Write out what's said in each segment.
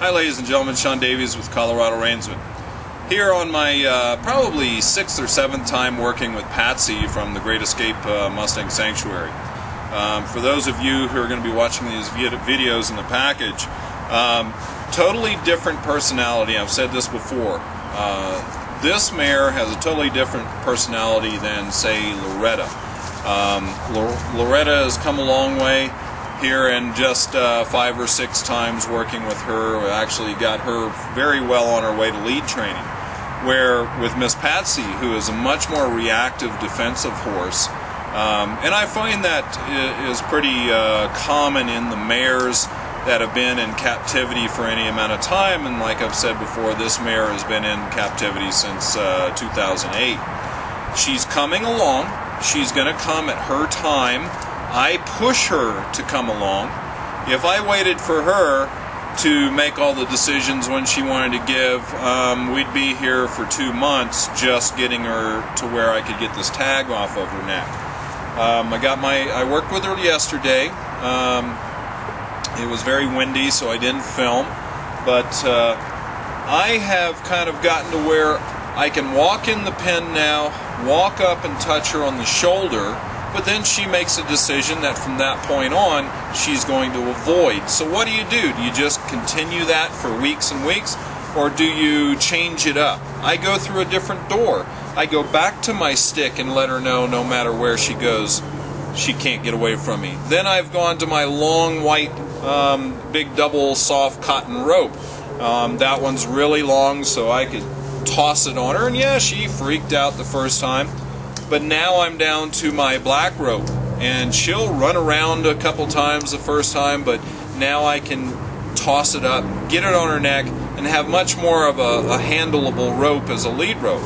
Hi ladies and gentlemen, Sean Davies with Coloradoreinsman. Here on my probably 6th or 7th time working with Patsy from the Great Escape Mustang Sanctuary. For those of you who are going to be watching these videos in the package, totally different personality. I've said this before. This mare has a totally different personality than, say, Loretta. Loretta has come a long way here, and just 5 or 6 times working with her actually got her very well on her way to lead training. Where with Miss Patsy, who is a much more reactive defensive horse, and I find that is pretty common in the mares that have been in captivity for any amount of time, and like I've said before, this mare has been in captivity since 2008. She's coming along. She's going to come at her time. I push her to come along. If I waited for her to make all the decisions when she wanted to give, we'd be here for 2 months just getting her to where I could get this tag off of her neck. I worked with her yesterday. It was very windy, so I didn't film, but I have kind of gotten to where I can walk in the pen now, walk up and touch her on the shoulder, but then she makes a decision that from that point on she's going to avoid. So what do? Do you just continue that for weeks and weeks, or do you change it up? I go through a different door. I go back to my stick and let her know no matter where she goes, she can't get away from me. Then I've gone to my long white big double soft cotton rope. That one's really long, so I could toss it on her, and yeah, she freaked out the first time. But now I'm down to my black rope, and she'll run around a couple times the first time, but now I can toss it up, get it on her neck, and have much more of a handleable rope as a lead rope.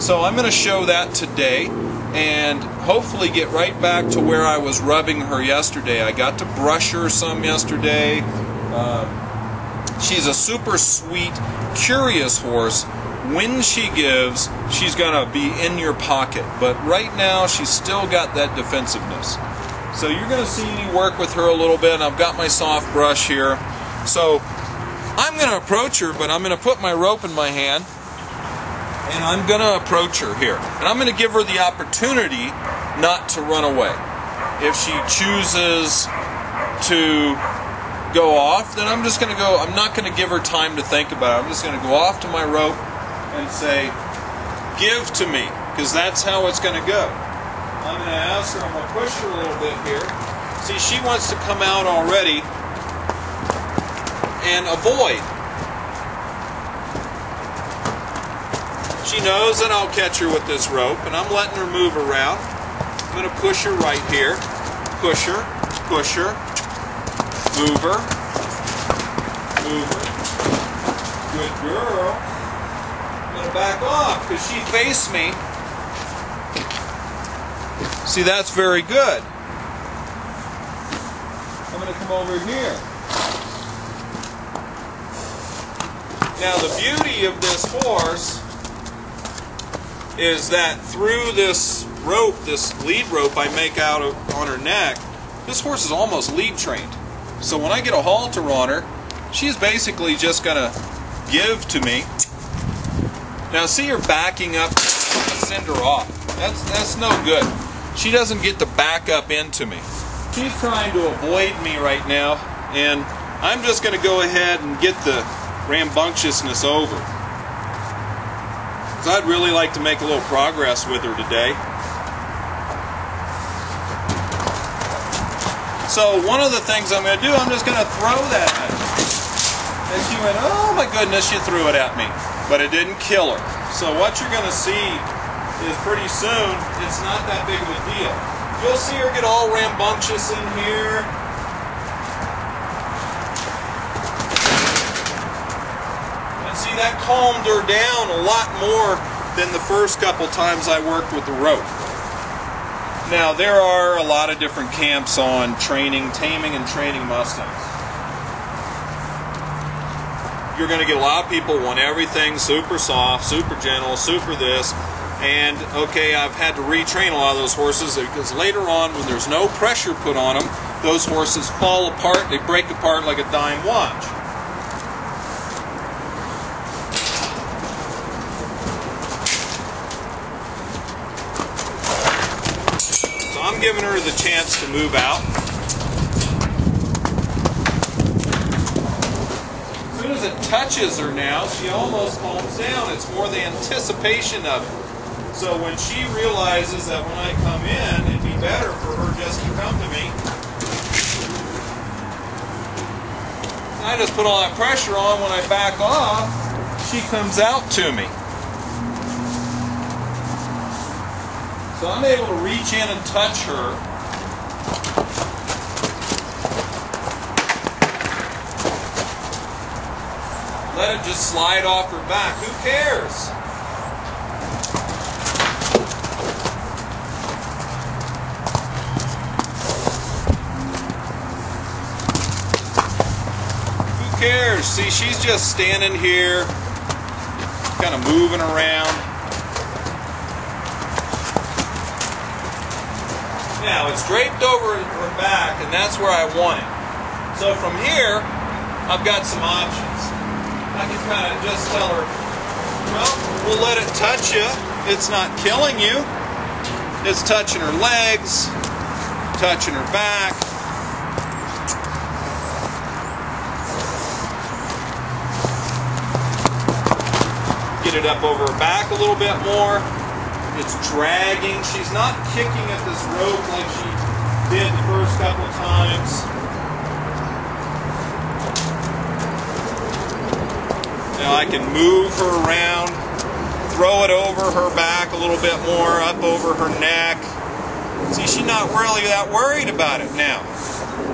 So I'm going to show that today, and hopefully get right back to where I was rubbing her yesterday. I got to brush her some yesterday. She's a super sweet, curious horse. When she gives, she's going to be in your pocket, but right now she's still got that defensiveness. So you're going to see me work with her a little bit, and I've got my soft brush here. So I'm going to approach her, but I'm going to put my rope in my hand, and I'm going to approach her here. And I'm going to give her the opportunity not to run away. If she chooses to go off, then I'm just going to go. I'm not going to give her time to think about it. I'm just going to go off to my rope and say, give to me, because that's how it's going to go. I'm going to ask her, I'm going to push her a little bit here. See, she wants to come out already and avoid. She knows that I'll catch her with this rope, and I'm letting her move around. I'm going to push her right here. Push her, move her, move her. Good girl. Back off, because she faced me. See, that's very good. I'm going to come over here. Now, the beauty of this horse is that through this rope, this lead rope I make out on her neck, this horse is almost lead trained. So when I get a halter on her, she's basically just going to give to me. Now see her backing up, send her off. That's no good. She doesn't get to back up into me. She's trying to avoid me right now, and I'm just going to go ahead and get the rambunctiousness over. Because I'd really like to make a little progress with her today. So one of the things I'm going to do, I'm just going to throw that at her. And she went, oh my goodness, she threw it at me. But it didn't kill her. So what you're going to see is pretty soon, it's not that big of a deal. You'll see her get all rambunctious in here. And see, that calmed her down a lot more than the first couple times I worked with the rope. Now, there are a lot of different camps on taming and training Mustangs. You're going to get a lot of people want everything super soft, super gentle, super this, and okay, I've had to retrain a lot of those horses because later on, when there's no pressure put on them, those horses fall apart, they break apart like a dime watch. giving her the chance to move out. As soon as it touches her now, she almost calms down. It's more the anticipation of it. So when she realizes that when I come in, it'd be better for her just to come to me, I just put all that pressure on. When I back off, she comes out to me. So I'm able to reach in and touch her. Let it just slide off her back. Who cares? Who cares? See, she's just standing here, kind of moving around. Now, it's draped over her back, and that's where I want it. So from here, I've got some options. I can kind of just tell her, well, we'll let it touch you. It's not killing you. It's touching her legs, touching her back. Get it up over her back a little bit more. It's dragging. She's not kicking at this rope like she did the first couple of times. Now I can move her around, throw it over her back a little bit more, up over her neck. See, she's not really that worried about it now.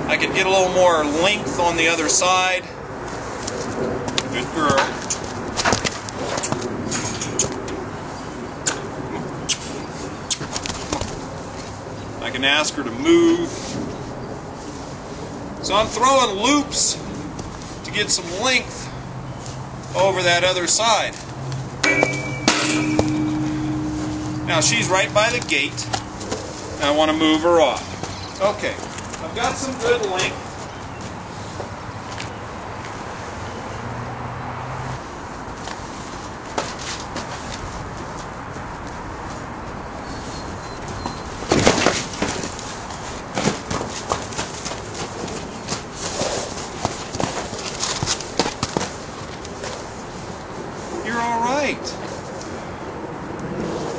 I can get a little more length on the other side. Good girl. I can ask her to move. So I'm throwing loops to get some length over that other side. Now she's right by the gate. I want to move her off. Okay, I've got some good length.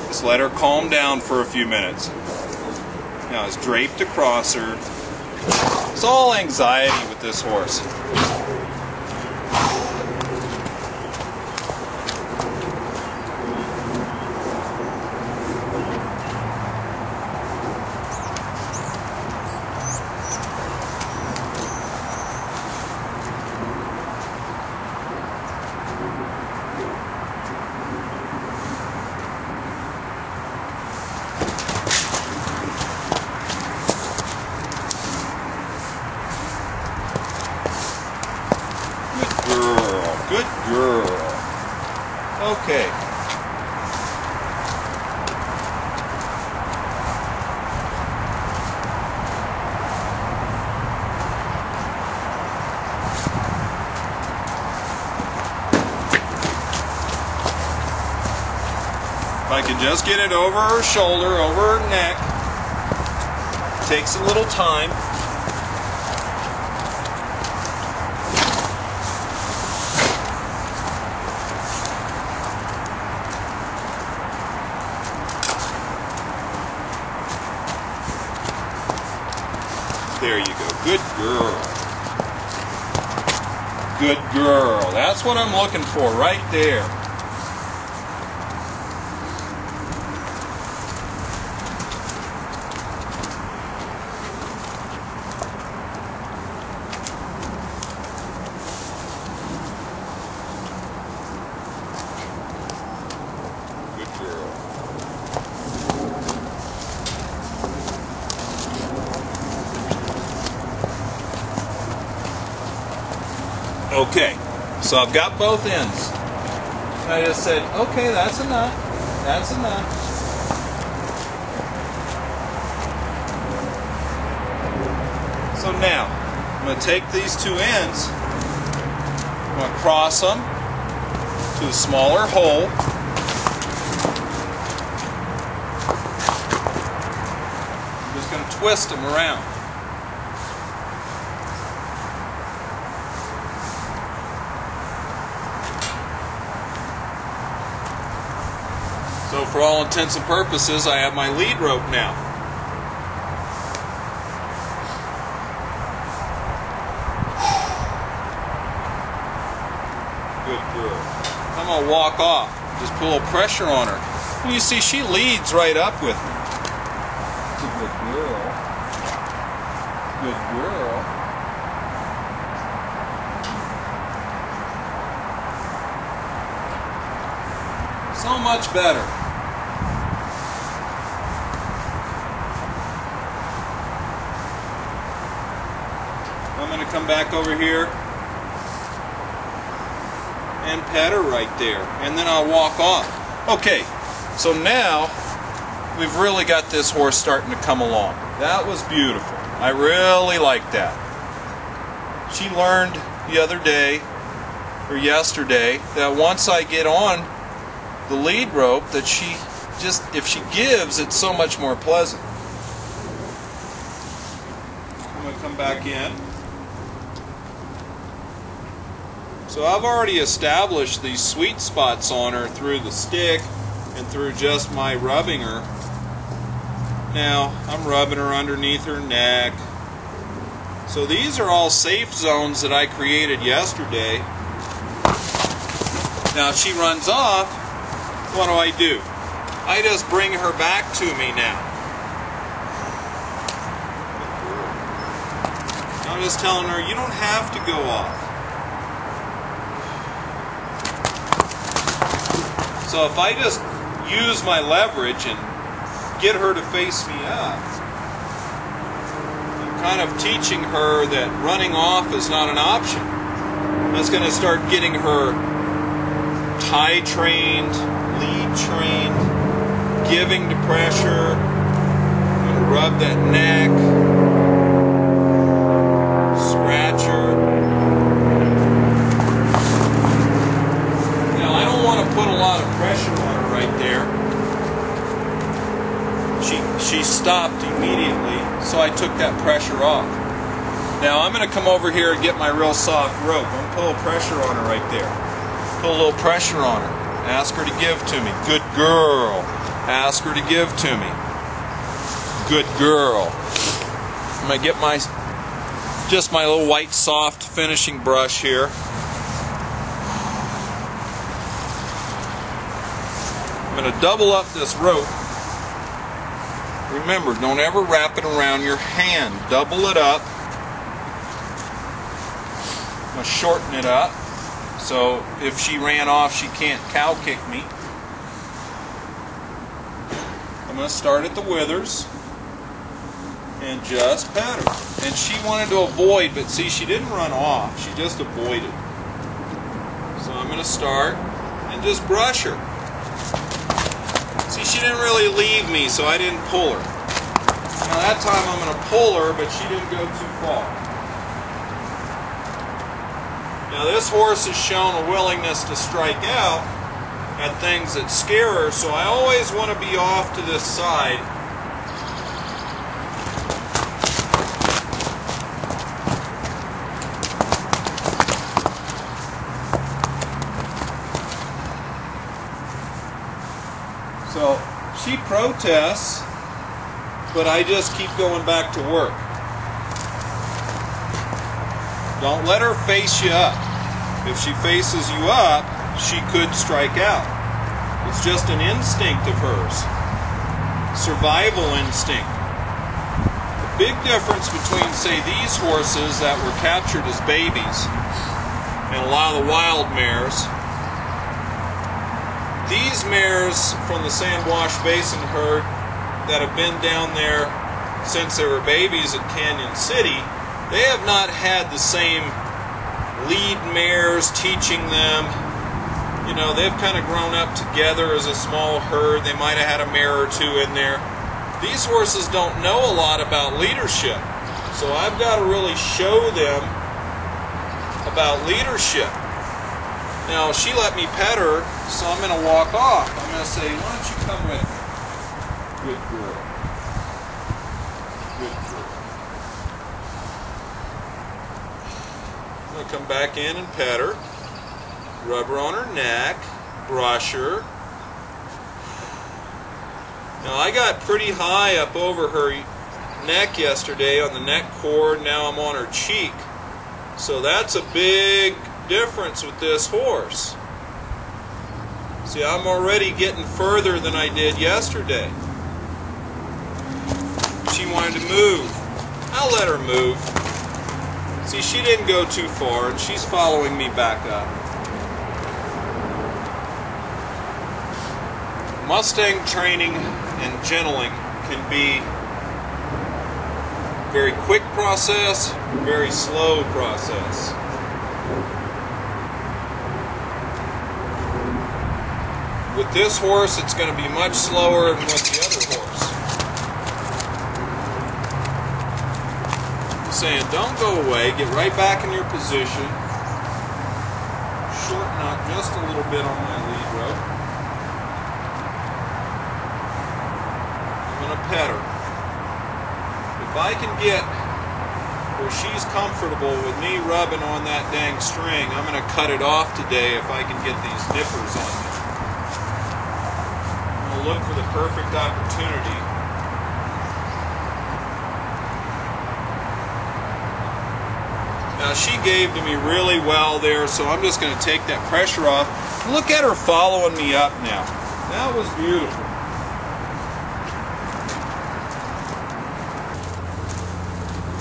Just let her calm down for a few minutes. Now it's draped across her. It's all anxiety with this horse. Good girl. Okay. If I can just get it over her shoulder, over her neck, takes a little time. There you go. Good girl. Good girl. That's what I'm looking for right there. Good girl. Okay, so I've got both ends. I just said, okay, that's enough. That's enough. So now, I'm going to take these two ends, I'm going to cross them to a smaller hole. I'm just going to twist him around. So for all intents and purposes, I have my lead rope now. Good girl. I'm going to walk off. Just put a little pressure on her. And you see, she leads right up with me. It's a good girl. Good girl. So much better. I'm going to come back over here and pet her right there, and then I'll walk off. Okay, so now we've really got this horse starting to come along. That was beautiful. I really like that. She learned the other day, or yesterday, that once I get on the lead rope, that she just, if she gives, it's so much more pleasant. I'm going to come back in. So I've already established these sweet spots on her through the stick and through just my rubbing her. Now I'm rubbing her underneath her neck. So these are all safe zones that I created yesterday. Now if she runs off, what do? I just bring her back to me now. I'm just telling her, you don't have to go off. So if I just use my leverage and get her to face me up, I'm kind of teaching her that running off is not an option. That's going to start getting her tie trained, lead trained, giving to pressure. I'm going to rub that neck, scratch her. Now I don't want to put a lot of pressure on her right there. She stopped immediately, so I took that pressure off. Now I'm going to come over here and get my real soft rope. I'm going to put a little pressure on her right there. Put a little pressure on her. Ask her to give to me. Good girl. Ask her to give to me. Good girl. I'm going to get just my little white soft finishing brush here. I'm going to double up this rope. Remember, don't ever wrap it around your hand. Double it up. I'm going to shorten it up. So if she ran off, she can't cow kick me. I'm going to start at the withers and just pat her. And she wanted to avoid, but see, she didn't run off. She just avoided. So I'm going to start and just brush her. See, she didn't really leave me, so I didn't pull her. Now that time I'm going to pull her, but she didn't go too far. Now this horse has shown a willingness to strike out at things that scare her, so I always want to be off to this side. So she protests, but I just keep going back to work. Don't let her face you up. If she faces you up, she could strike out. It's just an instinct of hers. Survival instinct. The big difference between, say, these horses that were captured as babies and a lot of the wild mares, these mares from the Sand Wash Basin herd that have been down there since they were babies at Canyon City, they have not had the same lead mares teaching them. You know, they've kind of grown up together as a small herd. They might have had a mare or two in there. These horses don't know a lot about leadership. So I've got to really show them about leadership. Now, she let me pet her, so I'm going to walk off. I'm going to say, why don't you come with me? Good girl. Good going to come back in and pet her, rub her on her neck, brush her. Now I got pretty high up over her neck yesterday on the neck cord. Now I'm on her cheek. So that's a big difference with this horse. See, I'm already getting further than I did yesterday. She wanted to move. I'll let her move. See, she didn't go too far, and she's following me back up. Mustang training and gentling can be a very quick process, very slow process. With this horse, it's going to be much slower than with the other horse. I'm saying, don't go away, get right back in your position. Shorten up just a little bit on my lead rope. I'm going to pet her. If I can get where she's comfortable with me rubbing on that dang string, I'm going to cut it off today if I can get these nippers on me. I'm going to look for the perfect opportunity. Now she gave to me really well there, so I'm just going to take that pressure off. Look at her following me up now. That was beautiful.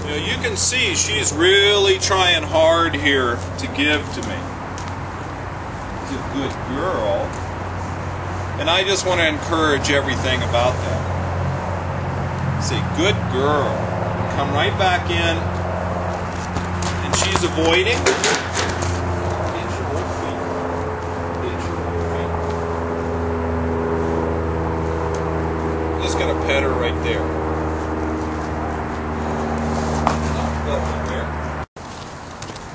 You know, you can see she's really trying hard here to give to me. She's a good girl. And I just want to encourage everything about that. Say, good girl. Come right back in. And she's avoiding. Get your old feet. Get your old feet. Just going to pet her right there.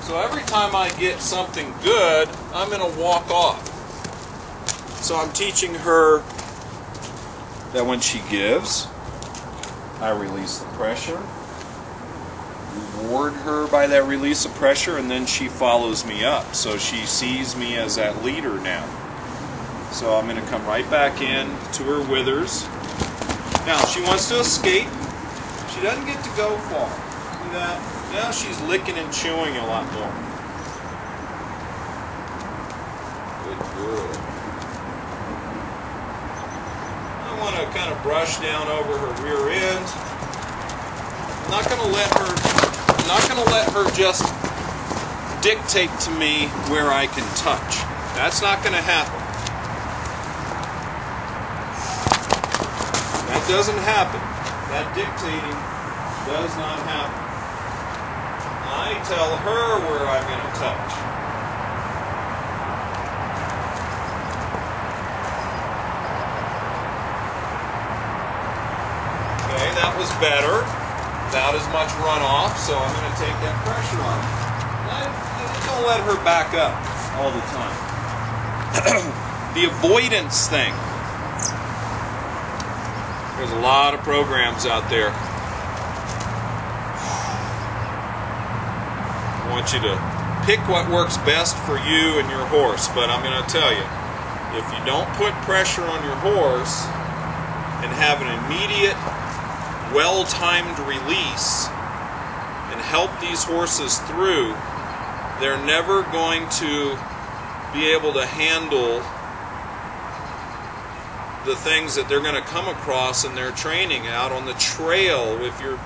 So every time I get something good, I'm going to walk off. So I'm teaching her that when she gives, I release the pressure, reward her by that release of pressure, and then she follows me up. So she sees me as that leader now. So I'm going to come right back in to her withers. Now she wants to escape. She doesn't get to go far. See that? Now she's licking and chewing a lot more. Good girl. I want to kind of brush down over her rear end. I'm not going to let her just dictate to me where I can touch. That's not going to happen. That doesn't happen. That dictating does not happen. I tell her where I'm going to touch. Okay, that was better. Without as much runoff, so I'm going to take that pressure on her. I don't let her back up all the time. The avoidance thing. There's a lot of programs out there. I want you to pick what works best for you and your horse, but I'm going to tell you, if you don't put pressure on your horse and have an immediate, well-timed release and help these horses through, they're never going to be able to handle the things that they're going to come across in their training out on the trail. If your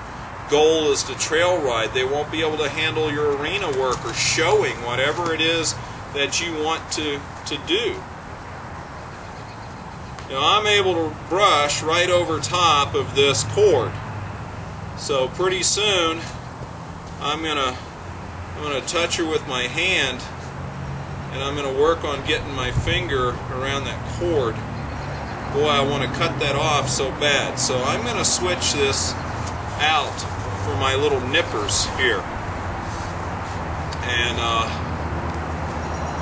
goal is to trail ride, they won't be able to handle your arena work or showing, whatever it is that you want to do. You know, I'm able to brush right over top of this cord. So pretty soon I'm gonna touch her with my hand, and I'm gonna work on getting my finger around that cord. Boy, I want to cut that off so bad. So I'm gonna switch this out for my little nippers here and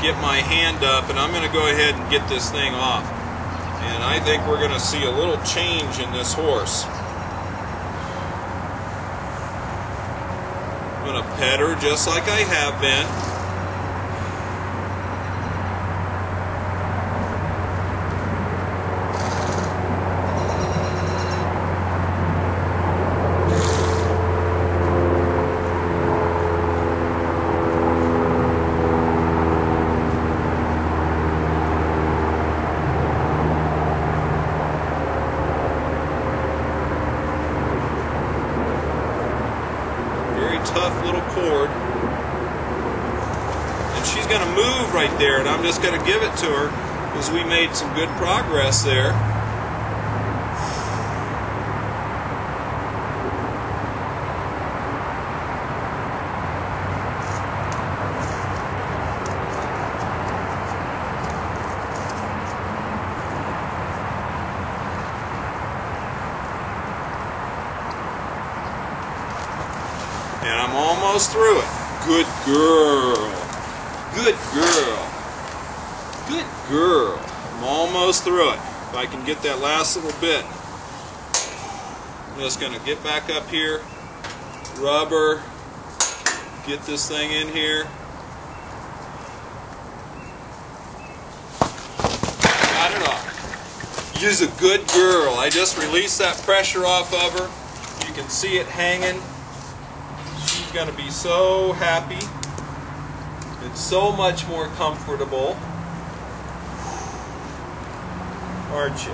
get my hand up, and I'm gonna go ahead and get this thing off. And I think we're going to see a little change in this horse. I'm going to pet her just like I have been. right there, and I'm just going to give it to her because we made some good progress there. And I'm almost through it. Good girl. Good girl. Good girl. I'm almost through it. If I can get that last little bit. I'm just going to get back up here, rub her, get this thing in here. Got it off. You's a good girl. I just released that pressure off of her. You can see it hanging. She's going to be so happy. It's so much more comfortable. Aren't you?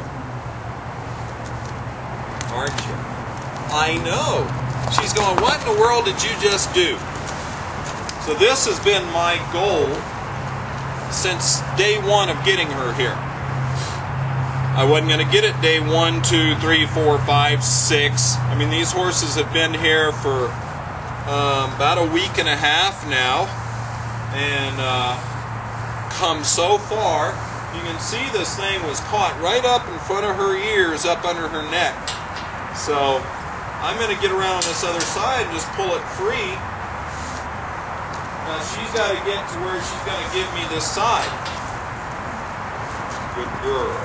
Aren't you? I know. She's going, what in the world did you just do? So this has been my goal since day one of getting her here. I wasn't going to get it day 1, 2, 3, 4, 5, 6. I mean, these horses have been here for about a week and a half now, and come so far. You can see this thing was caught right up in front of her ears, up under her neck. So I'm going to get around on this other side and just pull it free. Now she's got to get to where she's going to give me this side. Good girl.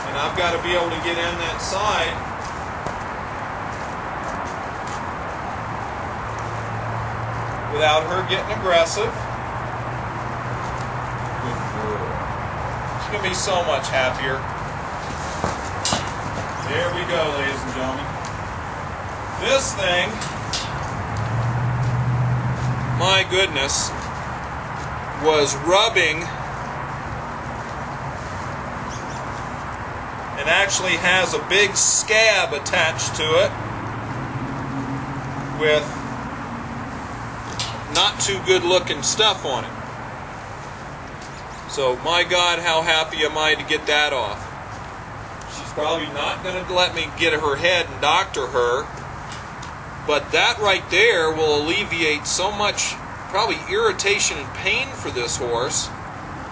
And I've got to be able to get in that side without her getting aggressive. Good girl. She's going to be so much happier. There we go, ladies and gentlemen. This thing, my goodness, was rubbing and actually has a big scab attached to it with not too good looking stuff on it. So my God, how happy am I to get that off. She's probably not going to let me get her head and doctor her, but that right there will alleviate so much probably irritation and pain for this horse.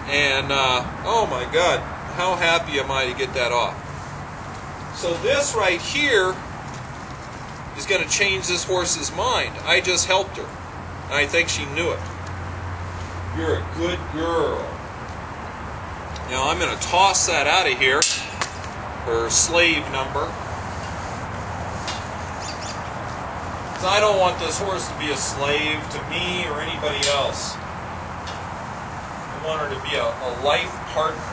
And oh my God, how happy am I to get that off. So this right here is going to change this horse's mind. I just helped her. And I think she knew it. You're a good girl. Now I'm going to toss that out of here, her slave number. Because I don't want this horse to be a slave to me or anybody else. I want her to be a life partner.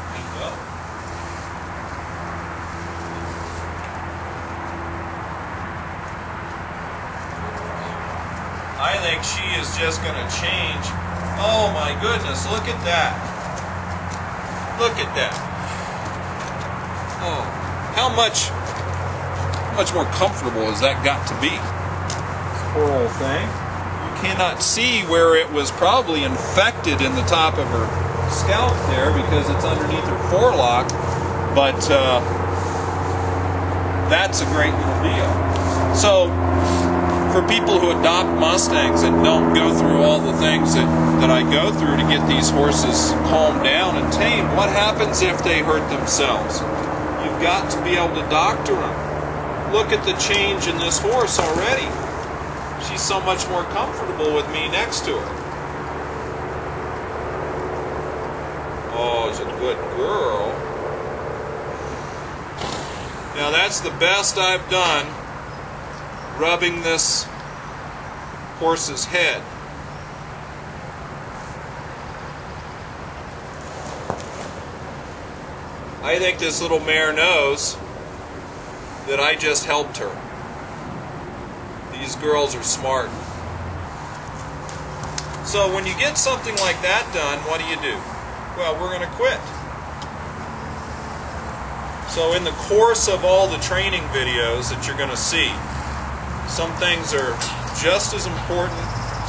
There you go. I think she is just going to change. Oh my goodness, look at that. Look at that. Oh, how much more comfortable has that got to be? This poor old thing. You cannot see where it was probably infected in the top of her scalp there because it's underneath her forelock, but that's a great little deal. So for people who adopt Mustangs and don't go through all the things that I go through to get these horses calmed down and tamed, what happens if they hurt themselves? You've got to be able to doctor them. Look at the change in this horse already. She's so much more comfortable with me next to her. Oh, she's a good girl. Now that's the best I've done rubbing this horse's head. I think this little mare knows that I just helped her. These girls are smart. So when you get something like that done, what do? Well, we're going to quit. So in the course of all the training videos that you're going to see, some things are just as important,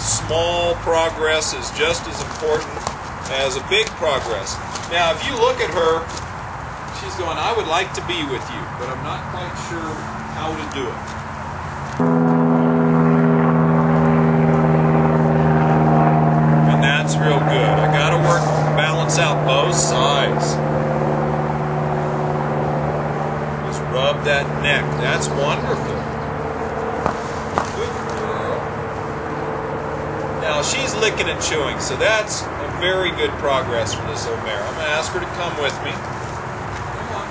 small progress is just as important as a big progress. Now, if you look at her, she's going, I would like to be with you, but I'm not quite sure how to do it. And that's real good. I got to balance out both sides. Just rub that neck. That's wonderful. Good girl. Now, she's licking and chewing, so that's a very good progress for this old mare. I'm going to ask her to come with me. Come on.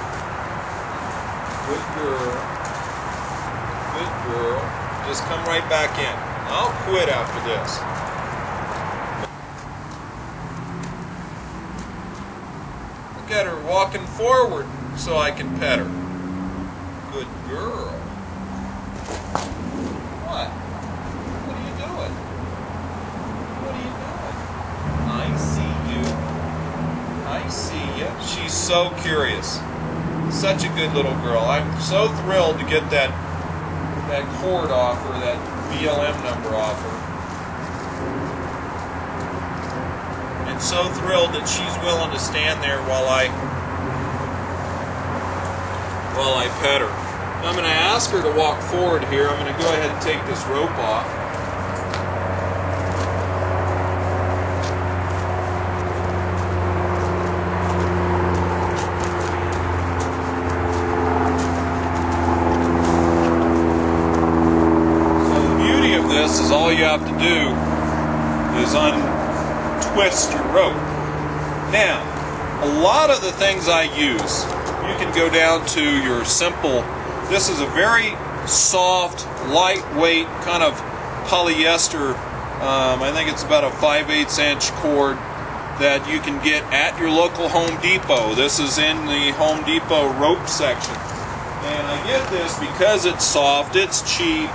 Good girl. Good girl. Just come right back in. I'll quit after this. Look at her walking forward so I can pet her. Good girl. What? What are you doing? What are you doing? I see you. I see you. She's so curious. Such a good little girl. I'm so thrilled to get that cord off her, that BLM number off her. And so thrilled that she's willing to stand there while I pet her. I'm going to ask her to walk forward here. I'm going to go ahead and take this rope off. This is all you have to do is untwist your rope. Now, a lot of the things I use, you can go down to your simple, this is a very soft, lightweight kind of polyester, I think it's about a 5/8 inch cord that you can get at your local Home Depot. This is in the Home Depot rope section. And I get this because it's soft, it's cheap.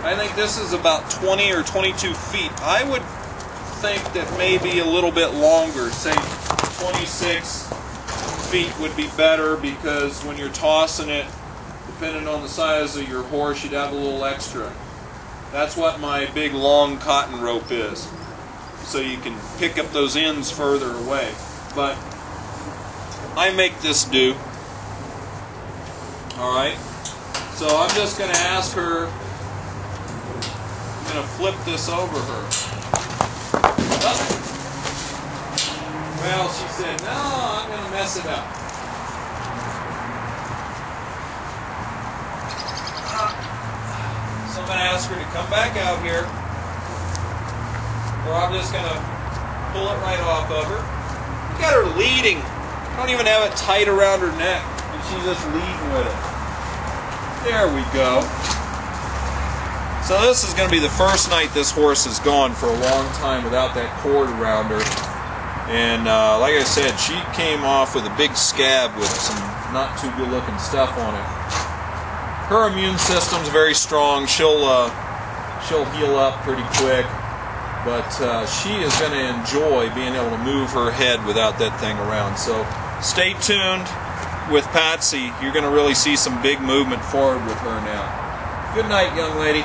I think this is about 20 or 22 feet. I would think that maybe a little bit longer, say 26 feet would be better, because when you're tossing it, depending on the size of your horse, you'd have a little extra. That's what my big long cotton rope is, so you can pick up those ends further away. But I make this do. Alright? So I'm just going to ask her, I'm going to flip this over her. Oh. Well, she said, no, I'm going to mess it up. So I'm going to ask her to come back out here, or I'm just going to pull it right off of her. Look at her leading. I don't even have it tight around her neck, and she's just leading with it. There we go. So this is going to be the first night this horse has gone for a long time without that cord around her. And like I said, she came off with a big scab with some not too good looking stuff on it. Her immune system's very strong. She'll heal up pretty quick. But she is going to enjoy being able to move her head without that thing around. So stay tuned. With Patsy, you're going to really see some big movement forward with her now. Good night, young lady.